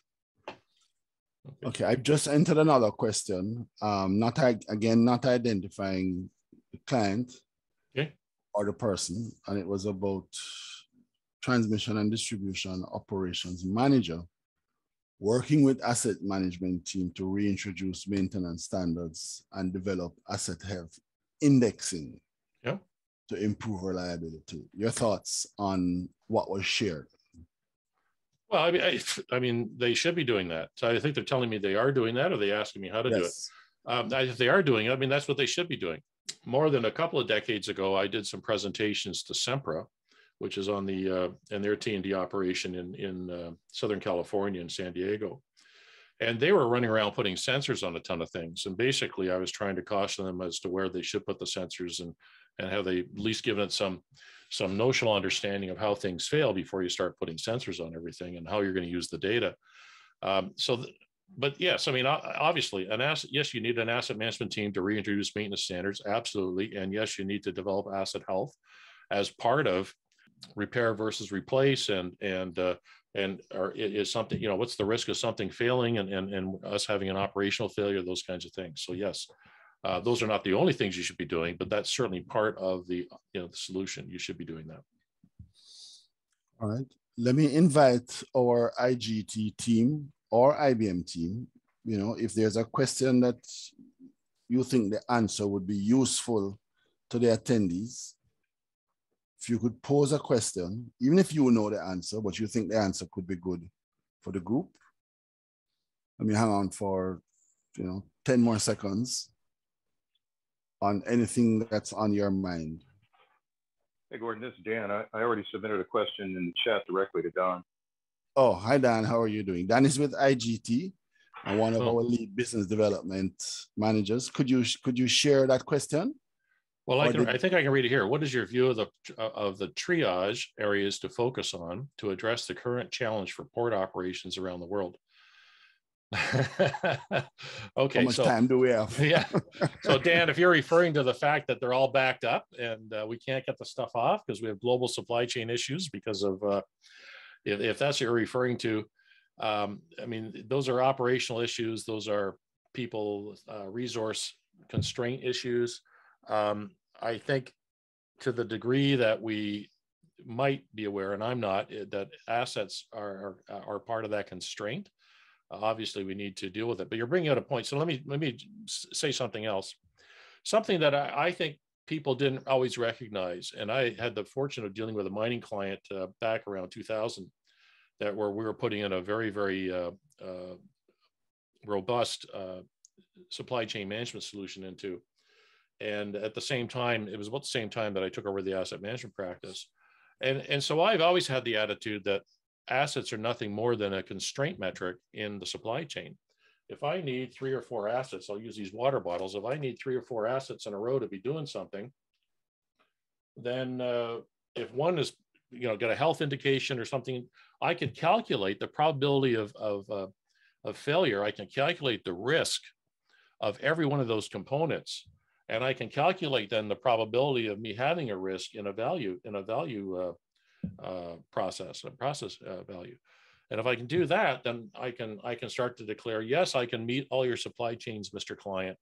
Okay, I've just entered another question. Not identifying the client or the person, and it was about transmission and distribution operations manager working with asset management team to reintroduce maintenance standards and develop asset health indexing to improve reliability. Your thoughts on what was shared? Well, I mean, they should be doing that. So I think they're telling me they are doing that, or are they asking me how to do it? If they are doing it, I mean, that's what they should be doing. More than a couple of decades ago, I did some presentations to Sempra, which is on and their T&D operation in Southern California in San Diego. And they were running around putting sensors on a ton of things. And basically, I was trying to caution them as to where they should put the sensors and and have they at least given it some notional understanding of how things fail before you start putting sensors on everything and how you're going to use the data. But yes, I mean, obviously, yes, you need an asset management team to reintroduce maintenance standards, absolutely. And yes, you need to develop asset health as part of repair versus replace, and is something, what's the risk of something failing and us having an operational failure, those kinds of things. So yes, those are not the only things you should be doing, but that's certainly part of the solution. You should be doing that. All right. Let me invite our IGT team or IBM team. If there's a question that you think the answer would be useful to the attendees, if you could pose a question, even if you know the answer, but you think the answer could be good for the group. Let me hang on for 10 more seconds on anything that's on your mind. Hey, Gordon, this is Dan. I already submitted a question in the chat directly to Don. Oh, hi, Dan. How are you doing? Dan is with IGT and one of our lead business development managers. Could you share that question? Well, I think I can read it here. What is your view of the triage areas to focus on to address the current challenge for port operations around the world? Okay, how much time do we have? Yeah. So Dan, if you're referring to the fact that they're all backed up and we can't get the stuff off because we have global supply chain issues because of, if that's what you're referring to, I mean, those are operational issues. Those are people, resource constraint issues. I think to the degree that we might be aware, and I'm not, that assets are part of that constraint. Obviously, we need to deal with it. But you're bringing out a point. So let me say something else. Something that I think people didn't always recognize, and I had the fortune of dealing with a mining client back around 2000, where we were putting in a very, very robust supply chain management solution into. And at the same time, it was about the same time that I took over the asset management practice. And so I've always had the attitude that assets are nothing more than a constraint metric in the supply chain. If I need 3 or 4 assets, I'll use these water bottles. If I need 3 or 4 assets in a row to be doing something, then if one is, got a health indication or something, I can calculate the probability of failure. I can calculate the risk of every one of those components. And I can calculate then the probability of me having a risk in a value process value. And if I can do that, then I can start to declare, yes, I can meet all your supply chains, Mr. Client.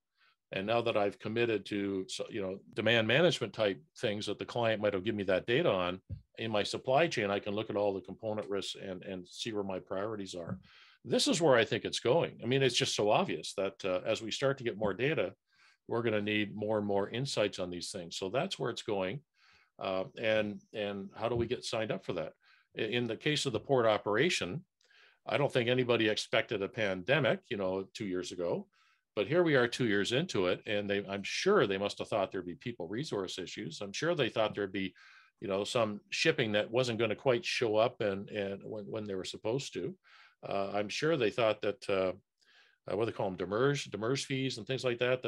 And now that I've committed to, demand management type things that the client might have given me that data on in my supply chain, I can look at all the component risks and see where my priorities are. This is where I think it's going. I mean, it's just so obvious that as we start to get more data, we're going to need more and more insights on these things. So that's where it's going. And how do we get signed up for that? In the case of the port operation, I don't think anybody expected a pandemic, 2 years ago, but here we are 2 years into it. And I'm sure they must've thought there'd be people resource issues. I'm sure they thought there'd be, some shipping that wasn't going to quite show up and when they were supposed to. I'm sure they thought that, what do they call them, demurrage fees and things like that,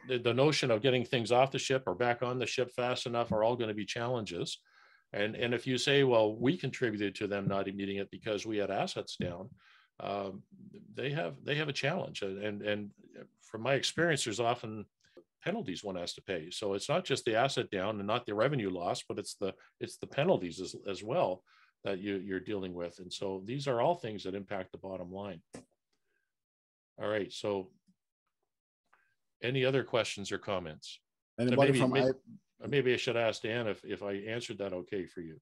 the notion of getting things off the ship or back on the ship fast enough are all going to be challenges. And if you say, well, we contributed to them not meeting it because we had assets down, they have a challenge. And from my experience, there's often penalties one has to pay. So it's not just the asset down and not the revenue loss, but it's the penalties as well that you're dealing with. And so these are all things that impact the bottom line. All right. So any other questions or comments? Maybe I should ask Dan if I answered that okay for you.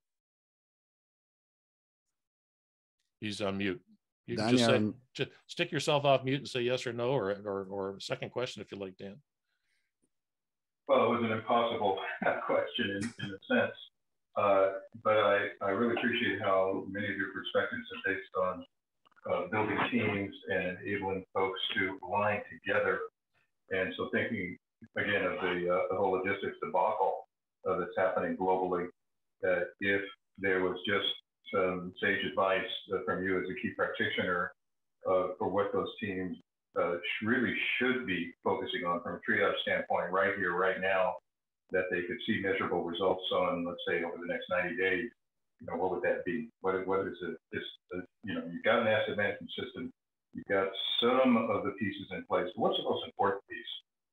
He's on mute. You can just stick yourself off mute and say yes or no, or second question if you like, Dan. Well, it was an impossible question in a sense, but I really appreciate how many of your perspectives are based on building teams and enabling folks to align together. And so thinking again of the whole logistics debacle that's happening globally, that if there was just some sage advice from you as a key practitioner for what those teams really should be focusing on from a triage standpoint right here, right now, that they could see measurable results on, let's say, over the next 90 days, what would that be? What is it? You've got an asset management system, you've got some of the pieces in place. But what's the most important piece?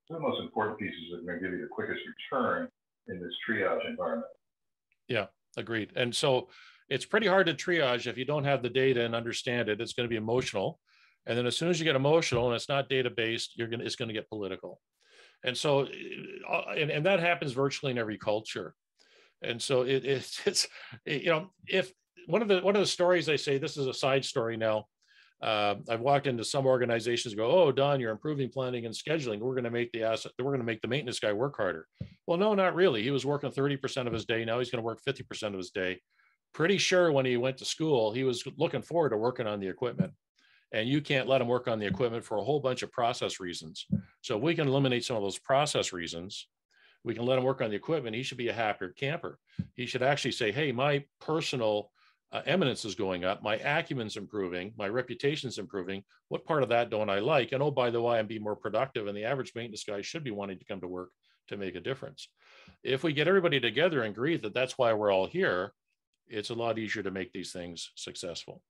What are the most important pieces that are going to give you the quickest return in this triage environment? Yeah, agreed. And so it's pretty hard to triage if you don't have the data and understand it. It's going to be emotional. And then as soon as you get emotional and it's not data-based, it's going to get political. And so, and that happens virtually in every culture. And so if one of the stories I say, this is a side story now. I've walked into some organizations go, oh, Don, you're improving planning and scheduling. We're going to make the maintenance guy work harder. Well, no, not really. He was working 30% of his day. Now he's going to work 50% of his day. Pretty sure when he went to school, he was looking forward to working on the equipment. And you can't let him work on the equipment for a whole bunch of process reasons. So if we can eliminate some of those process reasons, we can let him work on the equipment. He should be a happier camper. He should actually say, hey, my personal eminence is going up. My acumen's improving. My reputation's improving. What part of that don't I like? And oh, by the way, I'm being more productive. And the average maintenance guy should be wanting to come to work to make a difference. If we get everybody together and agree that that's why we're all here, it's a lot easier to make these things successful.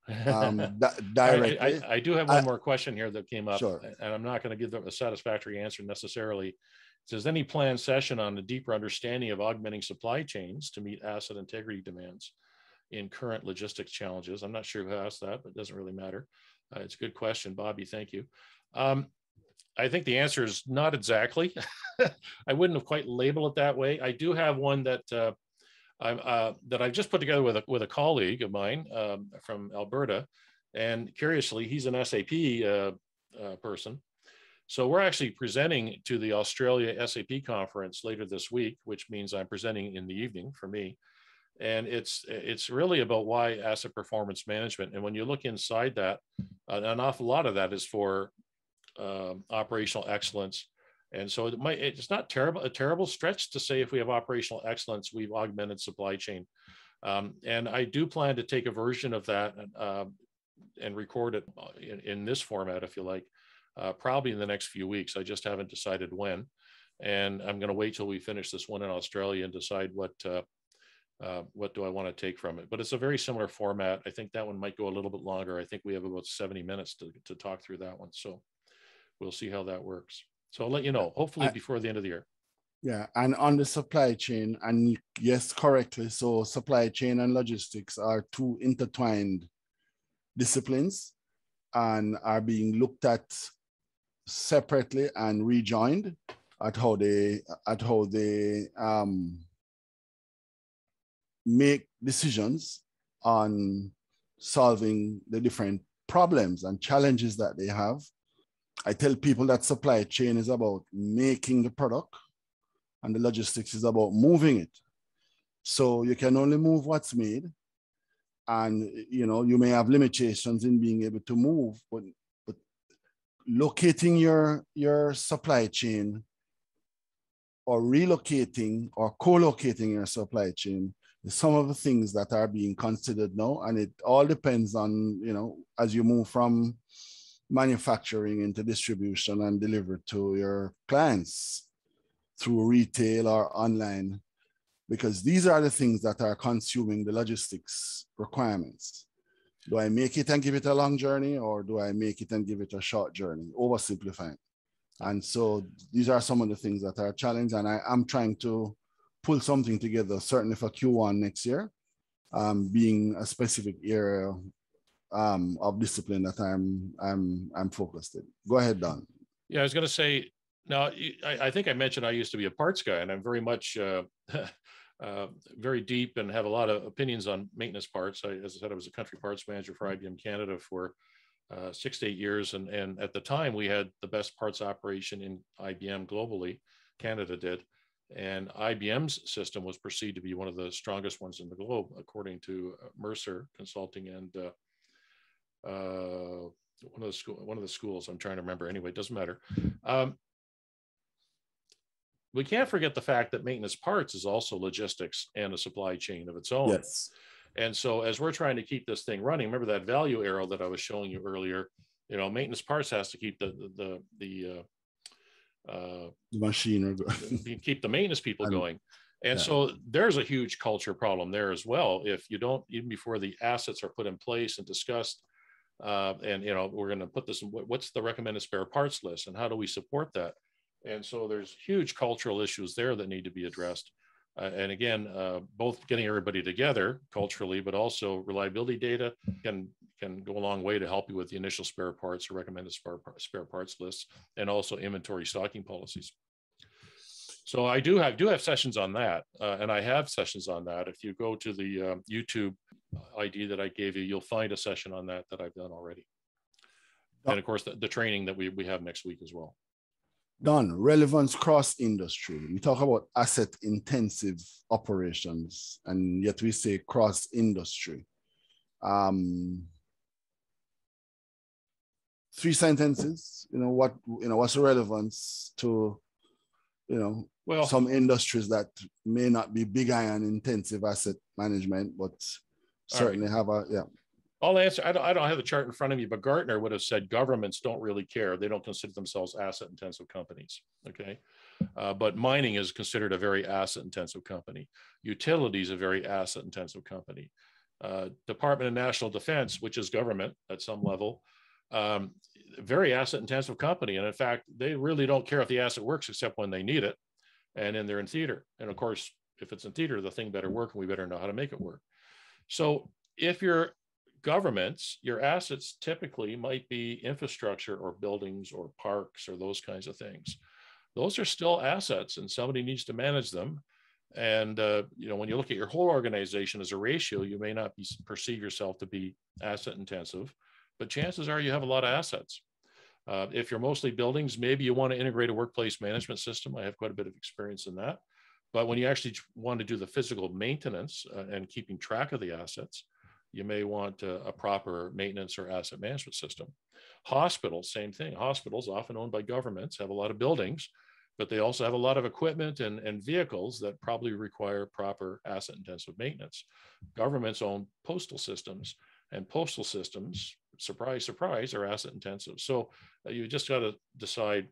Directly. I do have one more question here that came up, sure. And I'm not going to give them a satisfactory answer necessarily. It says, any planned session on a deeper understanding of augmenting supply chains to meet asset integrity demands in current logistics challenges? I'm not sure who asked that, but it doesn't really matter. It's a good question, Bobby. Thank you. I think the answer is not exactly. I wouldn't have quite labeled it that way. I do have one that I've just put together with a colleague of mine from Alberta, and curiously, he's an SAP person. So we're actually presenting to the Australia SAP conference later this week, which means I'm presenting in the evening for me. And it's really about why asset performance management. And when you look inside that, an awful lot of that is for operational excellence. And so it's not a terrible stretch to say if we have operational excellence, we've augmented supply chain. And I do plan to take a version of that and record it in this format, if you like, probably in the next few weeks. I just haven't decided when. And I'm going to wait till we finish this one in Australia and decide what do I want to take from it. But it's a very similar format. I think that one might go a little bit longer. I think we have about 70 minutes to talk through that one. So we'll see how that works. So I'll let you know, hopefully before the end of the year. Yeah, and on the supply chain, and yes, correctly, so supply chain and logistics are two intertwined disciplines and are being looked at separately and rejoined at how they make decisions on solving the different problems and challenges that they have. I tell people that supply chain is about making the product and the logistics is about moving it. So you can only move what's made. And you may have limitations in being able to move, but locating your supply chain or relocating or co-locating your supply chain is some of the things that are being considered now. And it all depends on, as you move from manufacturing into distribution and delivered to your clients through retail or online, because these are the things that are consuming the logistics requirements. Do I make it and give it a long journey, or do I make it and give it a short journey? Oversimplifying. And so these are some of the things that are a challenge, and I'm trying to pull something together, certainly for Q1 next year, being a specific area of discipline that I'm focused in. Go ahead, Don. Yeah, I was going to say, now, I think I mentioned I used to be a parts guy, and I'm very much very deep and have a lot of opinions on maintenance parts. As I said, I was a country parts manager for IBM Canada for 6 to 8 years. And at the time, we had the best parts operation in IBM globally. Canada did. And IBM's system was perceived to be one of the strongest ones in the globe, according to Mercer Consulting and one of the schools. I'm trying to remember. Anyway, it doesn't matter. We can't forget the fact that maintenance parts is also logistics and a supply chain of its own. Yes. And so as we're trying to keep this thing running, remember that value arrow that I was showing you earlier, maintenance parts has to keep the the machine, keep the maintenance people going. And so there's a huge culture problem there as well. If you don't, even before the assets are put in place and discussed, and we're going to put this, what's the recommended spare parts list and how do we support that? And so there's huge cultural issues there that need to be addressed. And again, both getting everybody together culturally, but also reliability data can go a long way to help you with the initial spare parts or recommended spare parts lists, and also inventory stocking policies. So I do have sessions on that, and I have sessions on that. If you go to the YouTube ID that I gave you, you'll find a session on that I've done already. And of course, the training that we have next week as well. Don, relevance cross industry. We talk about asset intensive operations, and yet we say cross industry. 3 sentences. What's the relevance to some industries that may not be big iron intensive asset management, but certainly have I'll answer. I don't have the chart in front of me, but Gartner would have said governments don't really care. They don't consider themselves asset intensive companies. Okay. But mining is considered a very asset intensive company. Utilities a very asset intensive company. Department of National Defense, which is government at some level, very asset intensive company. And in fact, they really don't care if the asset works except when they need it. And then they're in theater. And of course, if it's in theater, the thing better work and we better know how to make it work. So if you're governments, your assets typically might be infrastructure or buildings or parks or those kinds of things. Those are still assets and somebody needs to manage them. And when you look at your whole organization as a ratio, you may not perceive yourself to be asset intensive, but chances are you have a lot of assets. If you're mostly buildings, maybe you want to integrate a workplace management system. I have quite a bit of experience in that. But when you actually want to do the physical maintenance and keeping track of the assets, you may want a proper maintenance or asset management system. Hospitals, same thing. Hospitals, often owned by governments, have a lot of buildings, but they also have a lot of equipment and vehicles that probably require proper asset intensive maintenance. Governments own postal systems, and postal systems, surprise, surprise, are asset intensive. So you just got to decide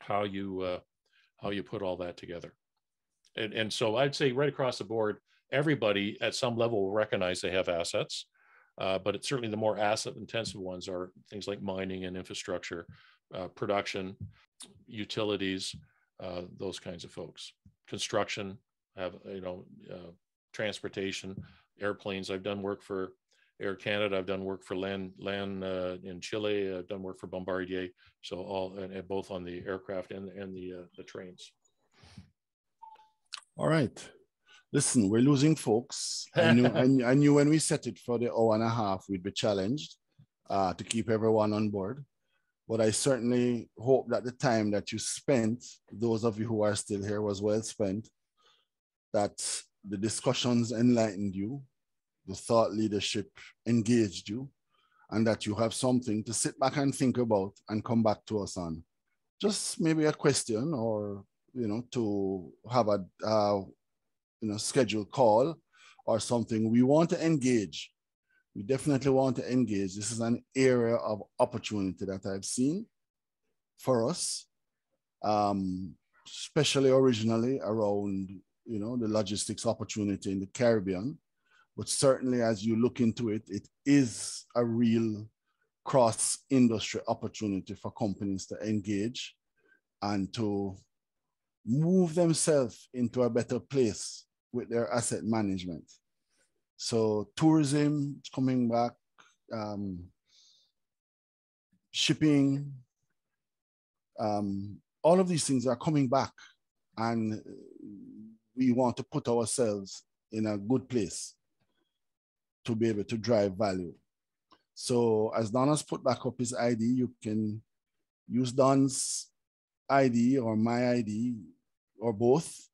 how you put all that together. And so I'd say right across the board, everybody at some level will recognize they have assets, but it's certainly the more asset intensive ones are things like mining and infrastructure, production, utilities, those kinds of folks. Construction, transportation, airplanes. I've done work for Air Canada. I've done work for LAN in Chile. I've done work for Bombardier. So all and both on the aircraft and the trains. All right. Listen, we're losing folks. I knew when we set it for the hour and a half, we'd be challenged to keep everyone on board. But I certainly hope that the time that you spent, those of you who are still here, was well spent, that the discussions enlightened you, the thought leadership engaged you, and that you have something to sit back and think about and come back to us on. Just maybe a question or, to have a, scheduled call or something. We want to engage. We definitely want to engage. This is an area of opportunity that I've seen for us, especially originally around, the logistics opportunity in the Caribbean. But certainly as you look into it, it is a real cross-industry opportunity for companies to engage and to move themselves into a better place with their asset management. So tourism is coming back, shipping, all of these things are coming back, and we want to put ourselves in a good place to be able to drive value. So as Don has put back up his ID, you can use Don's ID or my ID or both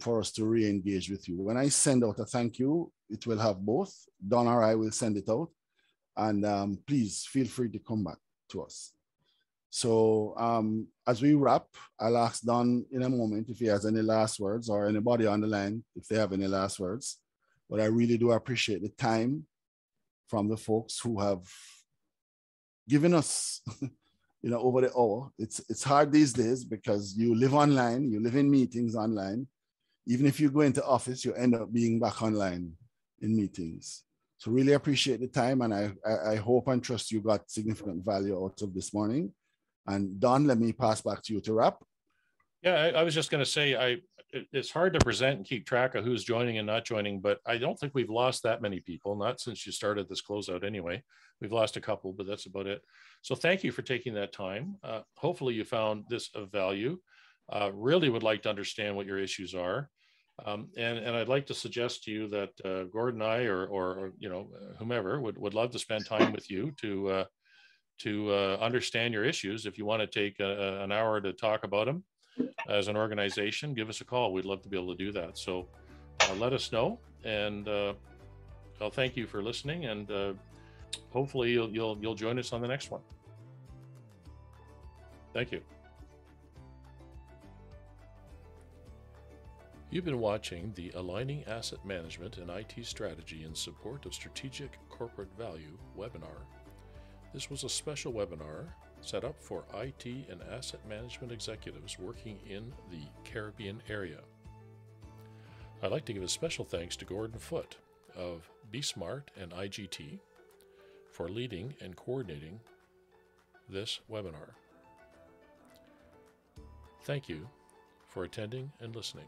for us to re-engage with you. When I send out a thank you, it will have both. Don or I will send it out. And please feel free to come back to us. So as we wrap, I'll ask Don in a moment if he has any last words, or anybody on the line if they have any last words. But I really do appreciate the time from the folks who have given us over the hour. It's hard these days because you live online, you live in meetings online. Even if you go into office, you end up being back online in meetings. So really appreciate the time, and I hope and trust you got significant value out of this morning. And Don, let me pass back to you to wrap. Yeah, I was just going to say, it's hard to present and keep track of who's joining and not joining, but I don't think we've lost that many people, not since you started this closeout anyway. We've lost a couple, but that's about it. So thank you for taking that time. Hopefully you found this of value. Really would like to understand what your issues are. And I'd like to suggest to you that Gordon and I, or whomever would love to spend time with you to understand your issues. If you want to take an hour to talk about them as an organization, give us a call. We'd love to be able to do that. So let us know, and I'll thank you for listening, and hopefully you'll join us on the next one. Thank you. You've been watching the Aligning Asset Management and IT Strategy in Support of Strategic Corporate Value webinar. This was a special webinar set up for IT and asset management executives working in the Caribbean area. I'd like to give a special thanks to Gordon Foote of Be Smart and IGT for leading and coordinating this webinar. Thank you for attending and listening.